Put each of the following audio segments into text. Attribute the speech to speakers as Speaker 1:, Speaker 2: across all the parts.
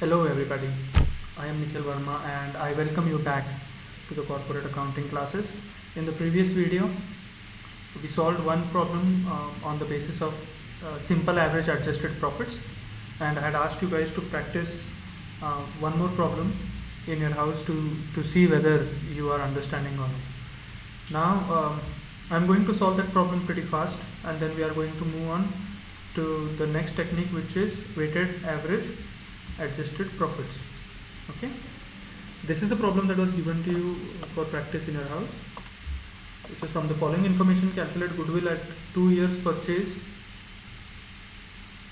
Speaker 1: Hello everybody, I am Nikhil Verma and I welcome you back to the corporate accounting classes. In the previous video, we solved one problem on the basis of simple average adjusted profits, and I had asked you guys to practice one more problem in your house to see whether you are understanding or not. Now I am going to solve that problem pretty fast, and then we are going to move on to the next technique, which is weighted average adjusted profits. Okay, this is the problem that was given to you for practice in your house, which is from the following information: calculate goodwill at 2 years purchase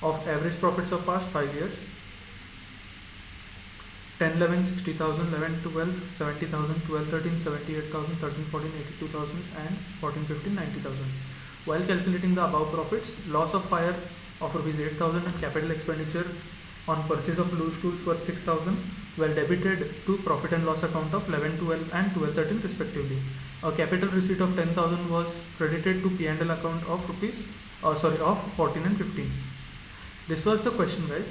Speaker 1: of average profits of past 5 years. 10, 11, 60,000, 11, 12, 70,000, 12, 13, 78,000, 13, 14, 82,000 and 14, 15, 90,000. While calculating the above profits, loss of fire of Rs 8,000 and capital expenditure on purchase of loose tools worth 6,000 were debited to profit and loss account of 11, 12 and 12, 13 respectively. A capital receipt of 10,000 was credited to P&L account of of 14 and 15. This was the question, guys.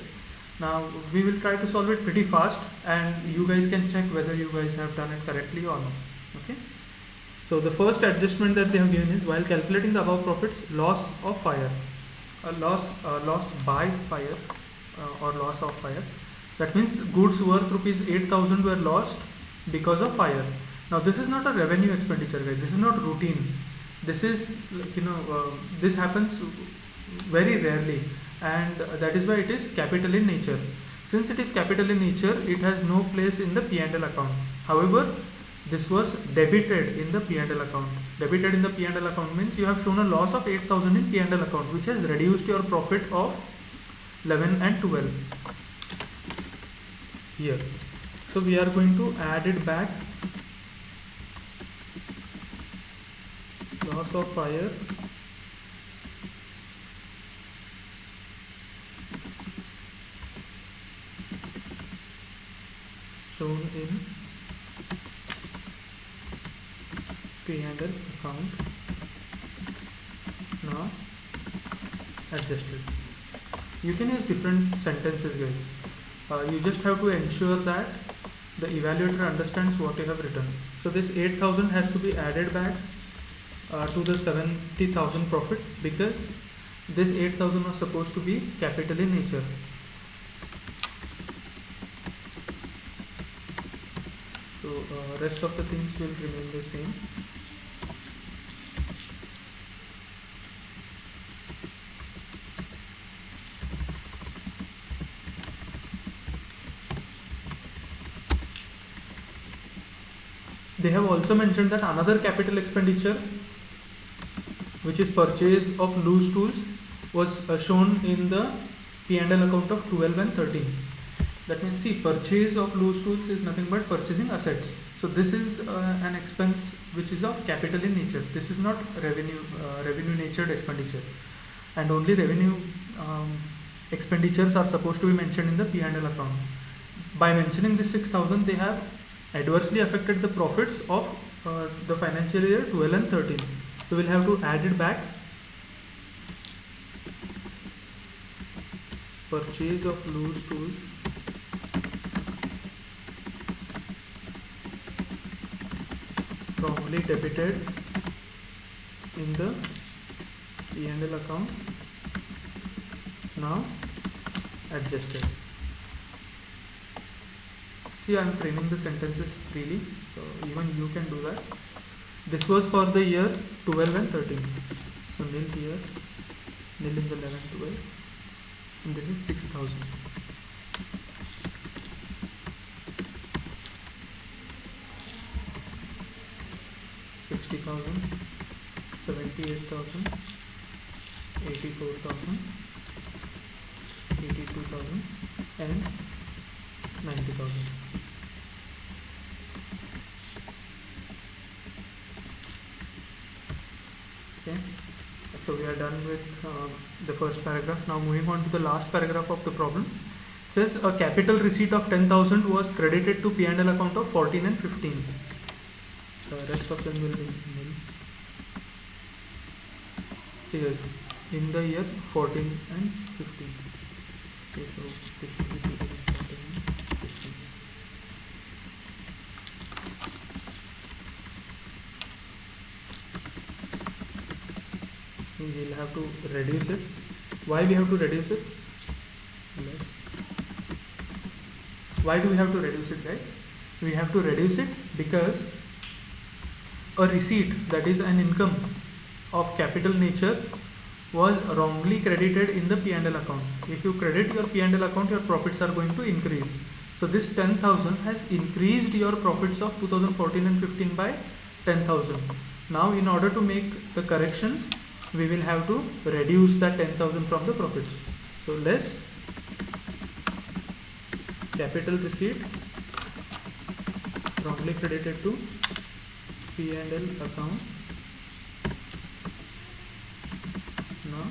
Speaker 1: Now we will try to solve it pretty fast, and you guys can check whether you guys have done it correctly or not. Okay. So the first adjustment that they have given is, while calculating the above profits, loss of fire, loss by fire or loss of fire. That means goods worth Rs 8,000 were lost because of fire. Now this is not a revenue expenditure, guys. This is not routine. This is this happens very rarely, and that is why it is capital in nature. Since it is capital in nature, it has no place in the P&L account. However, this was debited in the P&L account. Debited in the P&L account means you have shown a loss of 8,000 in P&L account, which has reduced your profit of 11 and 12 here. So we are going to add it back. Loss of fire shown in P&L account, now adjusted. You can use different sentences, guys. You just have to ensure that the evaluator understands what you have written. So this 8,000 has to be added back to the 70,000 profit, because this 8,000 was supposed to be capital in nature. So rest of the things will remain the same. They have also mentioned that another capital expenditure, which is purchase of loose tools, was shown in the P&L account of 12 and 13. That means, see, purchase of loose tools is nothing but purchasing assets. So this is an expense which is of capital in nature. This is not revenue natured expenditure, and only revenue expenditures are supposed to be mentioned in the P&L account. By mentioning this 6,000, they have adversely affected the profits of the financial year 12 and 13. So we'll have to add it back. Purchase of loose tools wrongly debited in the P&L account, now adjusted. See, I am framing the sentences freely, so even you can do that. This was for the year 12 and 13. So nil here, nil in the 11, 12, and this is 6,000. $60,000, 78,000, 84,000, 82,000 and 90,000. Okay, so we are done with the first paragraph. Now moving on to the last paragraph of the problem. It says a capital receipt of 10,000 was credited to P&L account of 14 and 15. The rest of them will be nil. See, yes, in the year 14 and 15. Okay, so this will be 2014. we will have to reduce it. Why we have to reduce it? Why do we have to reduce it, guys? We have to reduce it because a receipt, that is an income of capital nature, was wrongly credited in the P&L account. If you credit your P&L account, your profits are going to increase. So this 10,000 has increased your profits of 2014 and 15 by 10,000. Now in order to make the corrections, we will have to reduce that 10,000 from the profits. So less capital receipt wrongly credited to P&L account, now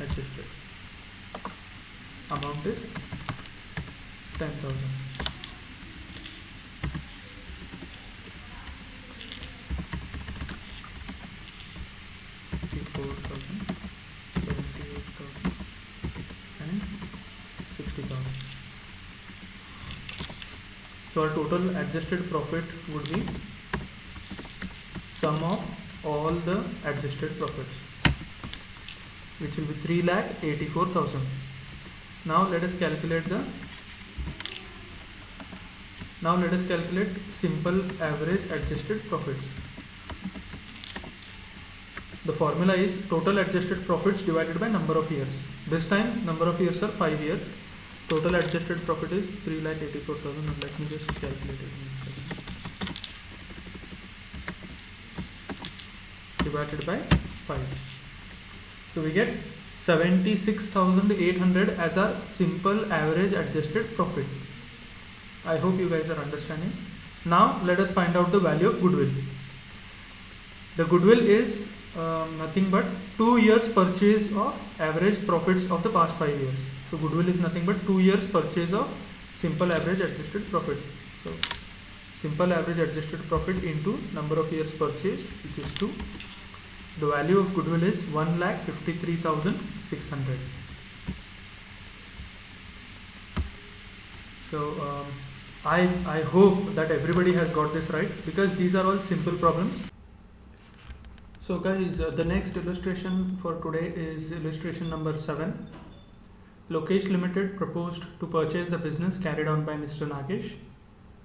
Speaker 1: adjusted. Amount is 10,000. And 60,000. So our total adjusted profit would be sum of all the adjusted profits, which will be 3,84,000. Now let us calculate simple average adjusted profits. The formula is total adjusted profits divided by number of years. This time number of years are 5 years. Total adjusted profit is 3,84,000. Let me just calculate it. Divided by 5. So we get 76,800 as our simple average adjusted profit. I hope you guys are understanding. Now let us find out the value of goodwill. The goodwill is nothing but 2 years purchase of average profits of the past 5 years. So goodwill is nothing but 2 years purchase of simple average adjusted profit. So simple average adjusted profit into number of years purchased, which is 2. The value of goodwill is 1,53,600. So I hope that everybody has got this right, because these are all simple problems. So guys, the next illustration for today is illustration number 7. Lokesh Limited proposed to purchase the business carried on by Mr. Nagesh.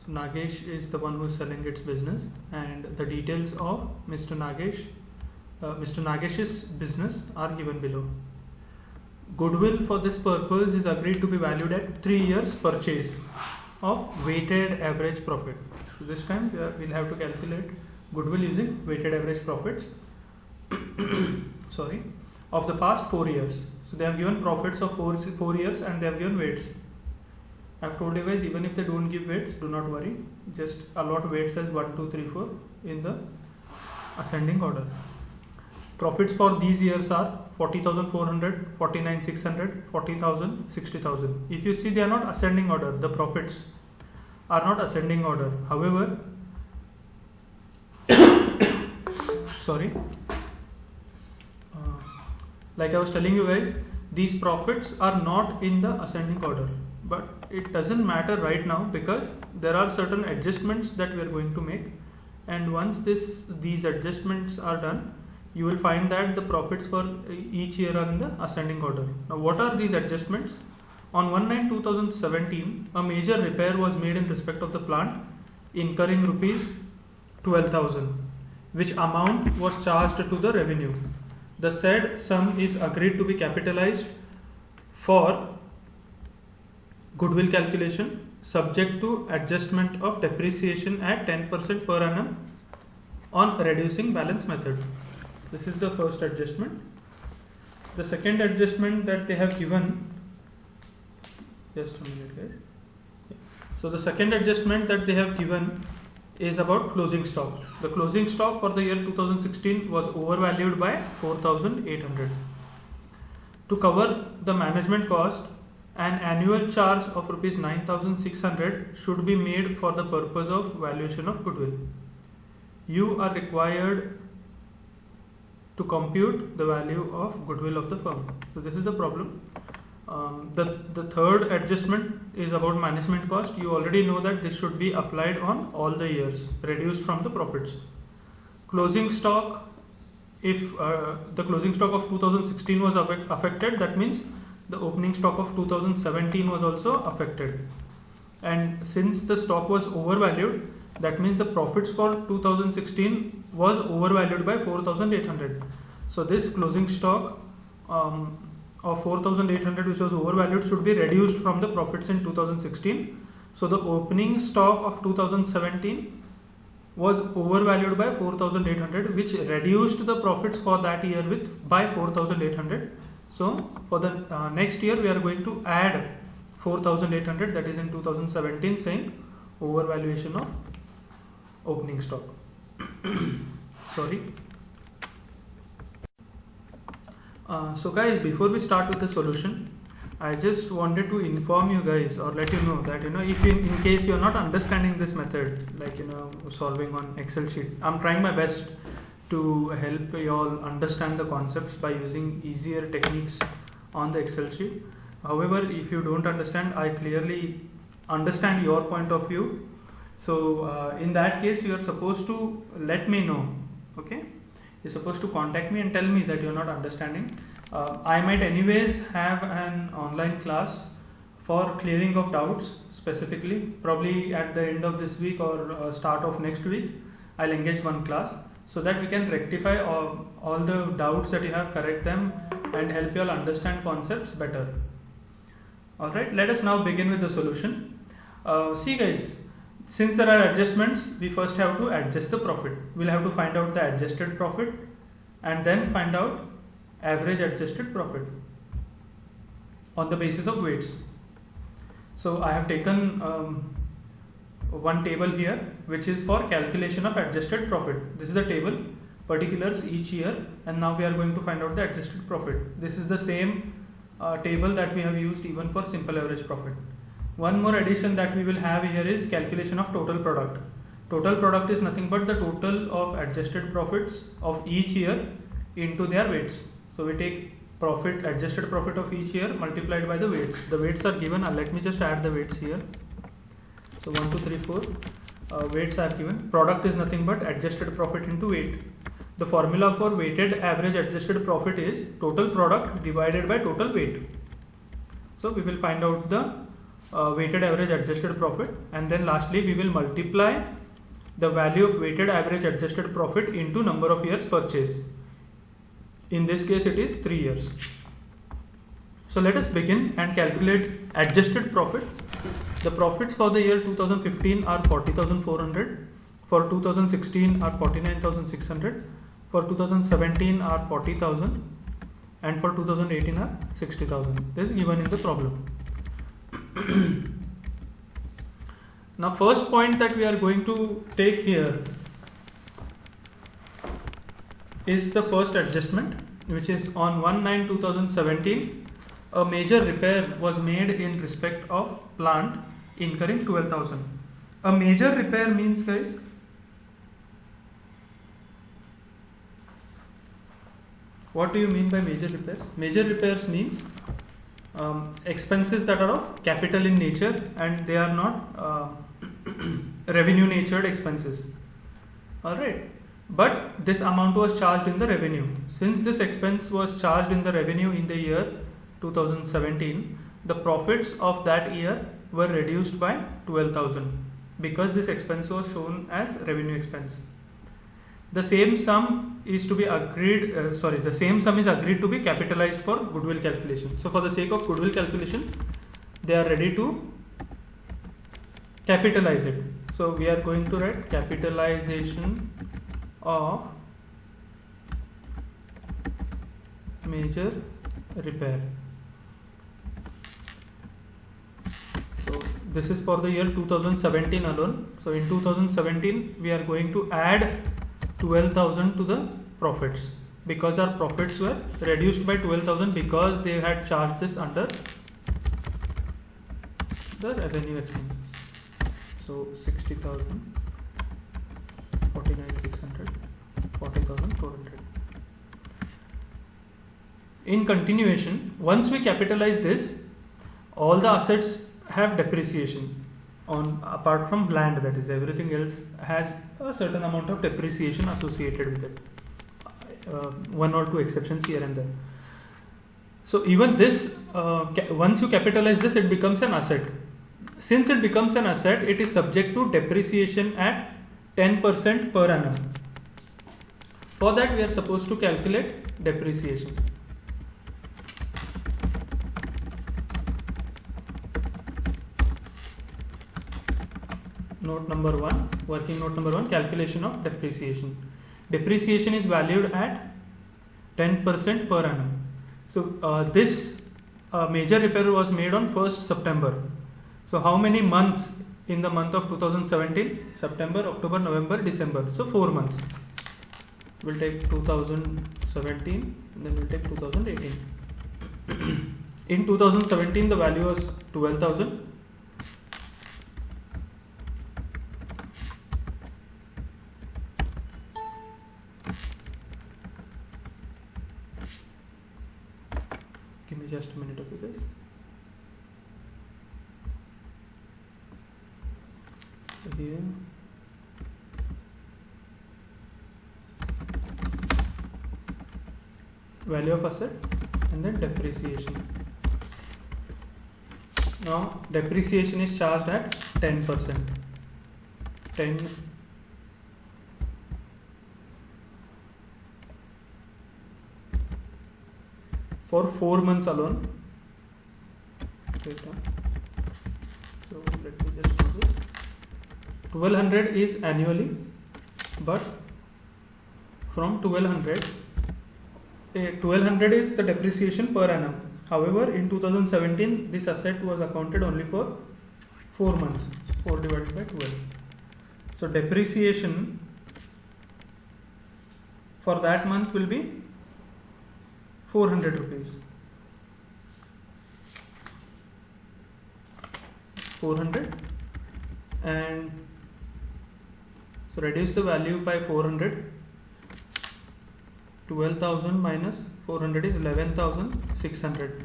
Speaker 1: So Nagesh is the one who is selling its business, and the details of Mr. Nagesh's business are given below. Goodwill for this purpose is agreed to be valued at 3 years purchase of weighted average profit. So this time we'll have to calculate goodwill using weighted average profits of the past 4 years. So they have given profits of 4 years and they have given weights. I've told you guys, even if they don't give weights, do not worry. Just allot weights as 1, 2, 3, 4 in the ascending order. Profits for these years are 40,400, 49,600, 40,000, 60,000. If you see, they are not ascending order. The profits are not ascending order. However, like I was telling you guys, these profits are not in the ascending order. But it doesn't matter right now, because there are certain adjustments that we are going to make. And once these adjustments are done, you will find that the profits for each year are in the ascending order. Now what are these adjustments? On 1/9/2017, a major repair was made in respect of the plant, incurring rupees 12,000, which amount was charged to the revenue. The said sum is agreed to be capitalized for goodwill calculation, subject to adjustment of depreciation at 10% per annum on reducing balance method. This is the first adjustment. The second adjustment that they have given, just a minute guys. So the second adjustment that they have given is about closing stock. The closing stock for the year 2016 was overvalued by 4,800. To cover the management cost, an annual charge of rupees 9,600 should be made for the purpose of valuation of goodwill. You are required to compute the value of goodwill of the firm. So this is the problem. The third adjustment is about management cost. You already know that this should be applied on all the years, reduced from the profits. Closing stock if the closing stock of 2016 was affected, that means the opening stock of 2017 was also affected. And since the stock was overvalued, that means the profits for 2016 was overvalued by 4,800. So this closing stock of 4,800 which was overvalued should be reduced from the profits in 2016. So the opening stock of 2017 was overvalued by 4,800, which reduced the profits for that year by 4,800. So for the next year we are going to add 4,800, that is in 2017, saying overvaluation of opening stock. Sorry. So guys, before we start with the solution, I just wanted to inform you guys or let you know that if in case you are not understanding this method, like solving on Excel sheet, I'm trying my best to help you all understand the concepts by using easier techniques on the Excel sheet. However, if you don't understand, I clearly understand your point of view. So in that case, you are supposed to let me know. Okay, you're supposed to contact me and tell me that you're not understanding. I might anyways have an online class for clearing of doubts, specifically probably at the end of this week or start of next week. I'll engage one class so that we can rectify all the doubts that you have, correct them, and help you all understand concepts better. Alright, let us now begin with the solution. See guys, since there are adjustments, we first have to adjust the profit. We'll have to find out the adjusted profit and then find out average adjusted profit on the basis of weights. So I have taken one table here which is for calculation of adjusted profit. This is the table, particulars each year, and now we are going to find out the adjusted profit. This is the same table that we have used even for simple average profit. One more addition that we will have here is calculation of total product. Total product is nothing but the total of adjusted profits of each year into their weights. So we take profit, adjusted profit of each year multiplied by the weights. The weights are given. Let me just add the weights here. So 1, 2, 3, 4 weights are given. Product is nothing but adjusted profit into weight. The formula for weighted average adjusted profit is total product divided by total weight. So we will find out the weighted average adjusted profit, and then lastly we will multiply the value of weighted average adjusted profit into number of years purchased. In this case it is 3 years. So let us begin and calculate adjusted profit. The profits for the year 2015 are 40,400, for 2016 are 49,600, for 2017 are 40,000, and for 2018 are 60,000. This is given in the problem. Now first point that we are going to take here is the first adjustment, which is on 1/9/2017 a major repair was made in respect of plant incurring 12,000. A major repair means, guys, what do you mean by major repairs? Major repairs means expenses that are of capital in nature and they are not revenue natured expenses. Alright, but this amount was charged in the revenue. Since this expense was charged in the revenue in the year 2017, the profits of that year were reduced by 12,000 because this expense was shown as revenue expense. The same sum is to be agreed, the same sum is agreed to be capitalized for goodwill calculation. So for the sake of goodwill calculation, they are ready to capitalize it. So we are going to write capitalization of major repair. So this is for the year 2017 alone. So in 2017 we are going to add 12,000 to the profits because our profits were reduced by 12,000 because they had charged this under the revenue expenses. So 60,000, 49,600, 40,400. In continuation, once we capitalize this, all the assets have depreciation on apart from land, that is everything else has a certain amount of depreciation associated with it. one or two exceptions here and there. So even this, once you capitalize this, it becomes an asset. Since it becomes an asset, it is subject to depreciation at 10% per annum. For that, we are supposed to calculate depreciation. Note number 1, working note number 1, calculation of depreciation. Depreciation is valued at 10% per annum. So this major repair was made on 1st September. So how many months in the month of 2017? September, October, November, December. So 4 months. We'll take 2017 and then we'll take 2018. In 2017 the value was 12,000. Give me just a minute, okay guys. So here value of asset and then depreciation. Now depreciation is charged at 10%. 10 for 4 months alone. So let me just do this. 1200 is annually, but from 1200 is the depreciation per annum. However, in 2017 this asset was accounted only for 4 months. 4 divided by 12. So depreciation for that month will be 400 rupees. 400, and so reduce the value by 400. 12,000 minus 400 is 11,600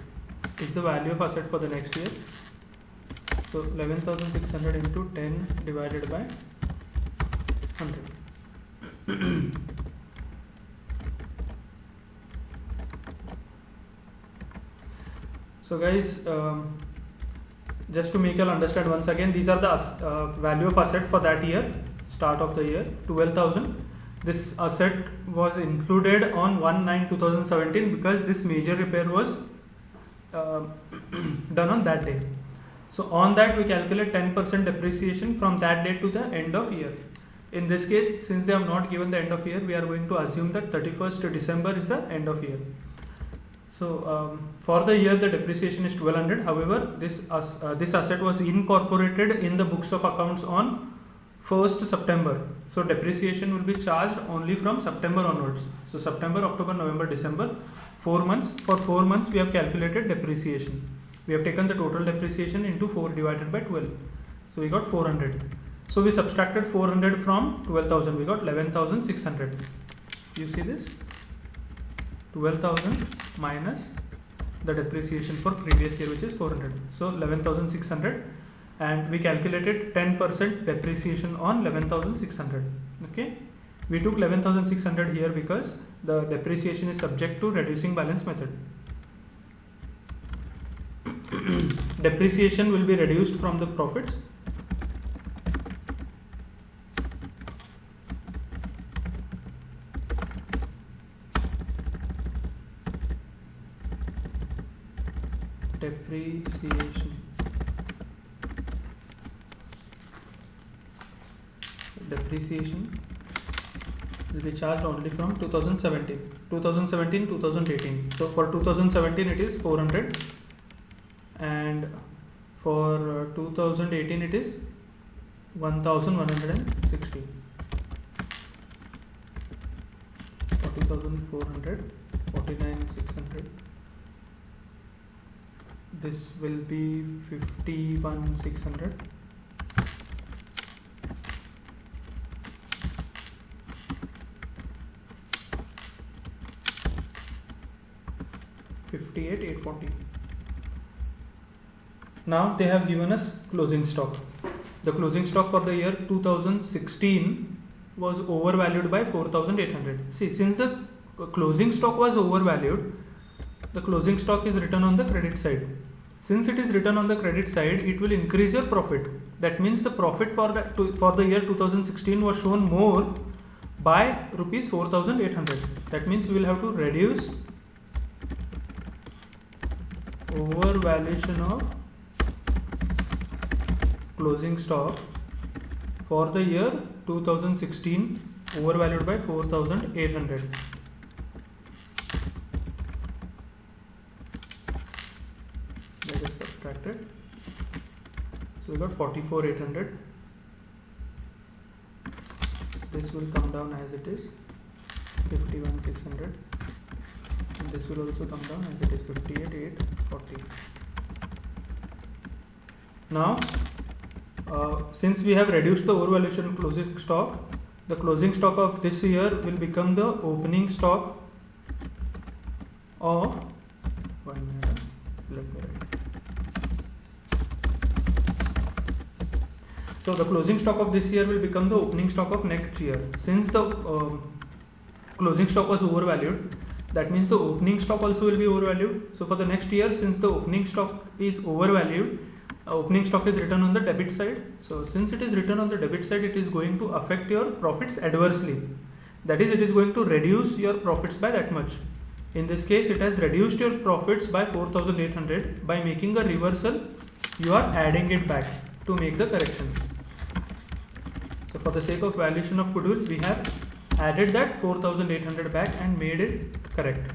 Speaker 1: is the value of asset for the next year. So 11,600 into 10 divided by 100. So guys, just to make you all understand once again, these are the value of asset for that year, start of the year, 12,000. This asset was included on 1/9/2017 because this major repair was done on that day. So on that we calculate 10% depreciation from that date to the end of year. In this case, since they have not given the end of year, we are going to assume that 31st December is the end of year. So for the year the depreciation is 1200. However, this asset was incorporated in the books of accounts on 1st September. So depreciation will be charged only from September onwards. So September, October, November, December, 4 months. For 4 months we have calculated depreciation. We have taken the total depreciation into 4 divided by 12. So we got 400. So we subtracted 400 from 12,000. We got 11,600. You see this? 12,000 minus the depreciation for previous year, which is 400. So 11,600, and we calculated 10% depreciation on 11,600. Okay, we took 11,600 here because the depreciation is subject to reducing balance method. Depreciation will be reduced from the profits. Depreciation will be charged only from 2017, 2018. So for 2017 it is 400, and for 2018 it is 1,160. For 2,400, 49,600. This will be 51,600. $58,840. Now they have given us closing stock. The closing stock for the year 2016 was overvalued by 4,800. See, since the closing stock was overvalued, the closing stock is written on the credit side. Since it is written on the credit side, it will increase your profit. That means the profit for the year 2016 was shown more by rupees 4,800. That means we will have to reduce overvaluation of closing stock for the year 2016, overvalued by 4,800. That is subtracted. So we got 44,800. This will come down as it is 51,600, and this will also come down as it is 58,840. Now since we have reduced the overvaluation of closing stock, the closing stock of this year will become the opening stock of 1 minute. Let me write. So the closing stock of this year will become the opening stock of next year. Since the closing stock was overvalued, that means the opening stock also will be overvalued. So for the next year, since the opening stock is overvalued, opening stock is written on the debit side. So since it is written on the debit side, it is going to affect your profits adversely. That is, it is going to reduce your profits by that much. In this case, it has reduced your profits by 4,800. By making a reversal, you are adding it back to make the correction. So for the sake of valuation of goodwill, we have added that 4,800 back and made it correct.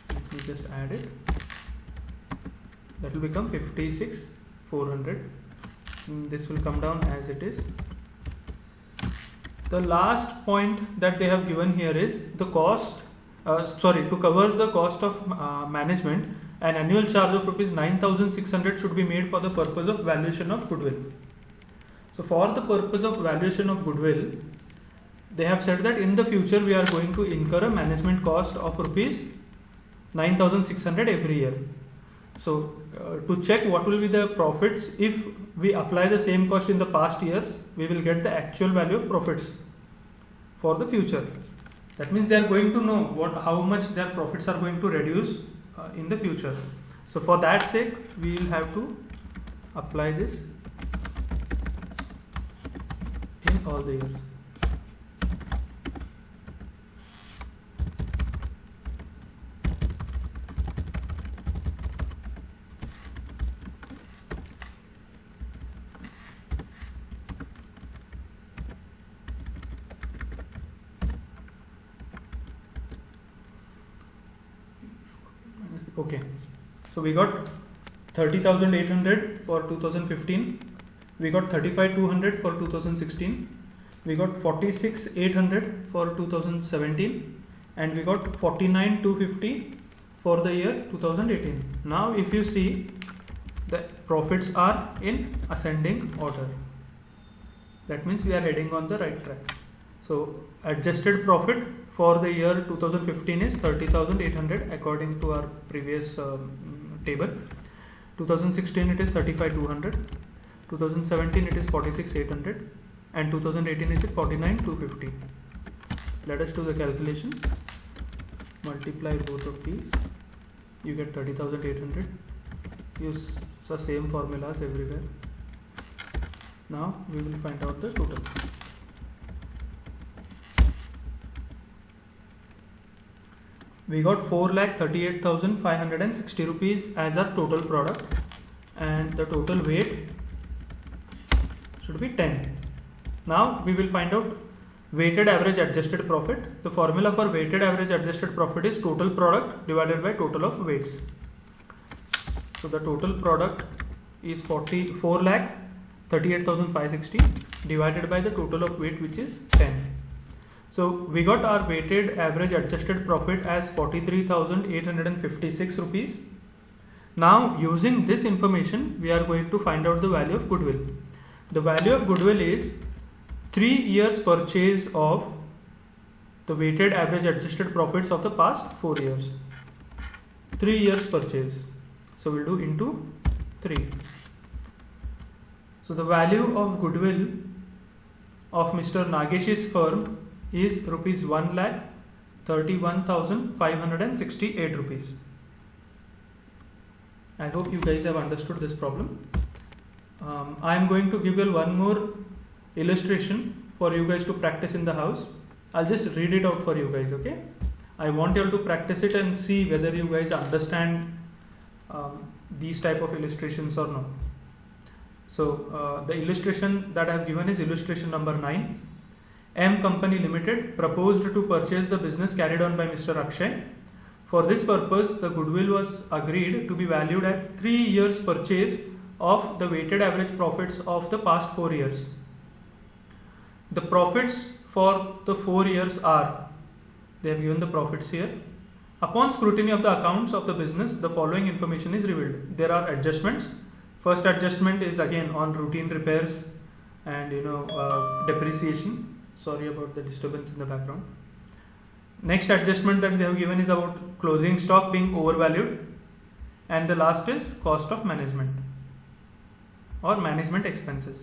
Speaker 1: Let me just add it. That will become 56,400. This will come down as it is. The last point that they have given here is the cost, to cover the cost of management, an annual charge of rupees 9,600 should be made for the purpose of valuation of goodwill. So for the purpose of valuation of goodwill, they have said that in the future we are going to incur a management cost of rupees 9,600 every year. So to check what will be the profits, if we apply the same cost in the past years, we will get the actual value of profits for the future. That means they are going to know how much their profits are going to reduce in the future. So for that sake, we will have to apply this in all the years. Okay, so we got 30,800 for 2015, we got 35,200 for 2016, we got 46,800 for 2017, and we got 49,250 for the year 2018. Now if you see, the profits are in ascending order. That means we are heading on the right track. So adjusted profit for the year 2015 is 30,800 according to our previous table. 2016 it is 35,200, 2017 it is 46,800, and 2018 it is 49,250. Let us do the calculation. Multiply both of these, you get 30,800. Use the same formulas everywhere. Now we will find out the total. We got 4,38,560 rupees as our total product, and the total weight should be 10. Now we will find out weighted average adjusted profit. The formula for weighted average adjusted profit is total product divided by total of weights. So the total product is 4,38,560 divided by the total of weight, which is 10. So we got our weighted average adjusted profit as 43,856 rupees. Now using this information, we are going to find out the value of goodwill. The value of goodwill is 3 years purchase of the weighted average adjusted profits of the past 4 years. 3 years purchase. So we'll do into 3. So the value of goodwill of Mr. Nagesh's firm is rupees 1,31,568 rupees. I hope you guys have understood this problem. I am going to give you one more illustration for you guys to practice in the house. I'll just read it out for you guys, okay? I want you all to practice it and see whether you guys understand these type of illustrations or not. So the illustration that I have given is illustration number 9. M Company Limited proposed to purchase the business carried on by Mr. Akshay. For this purpose, the goodwill was agreed to be valued at 3 years purchase of the weighted average profits of the past 4 years. The profits for the 4 years are, they have given the profits here. Upon scrutiny of the accounts of the business, the following information is revealed. There are adjustments. First adjustment is again on routine repairs and depreciation. Sorry about the disturbance in the background. Next adjustment that they have given is about closing stock being overvalued, and the last is cost of management or management expenses.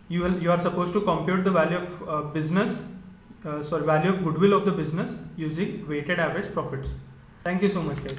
Speaker 1: You are supposed to compute the value of value of goodwill of the business using weighted average profits. Thank you so much, guys.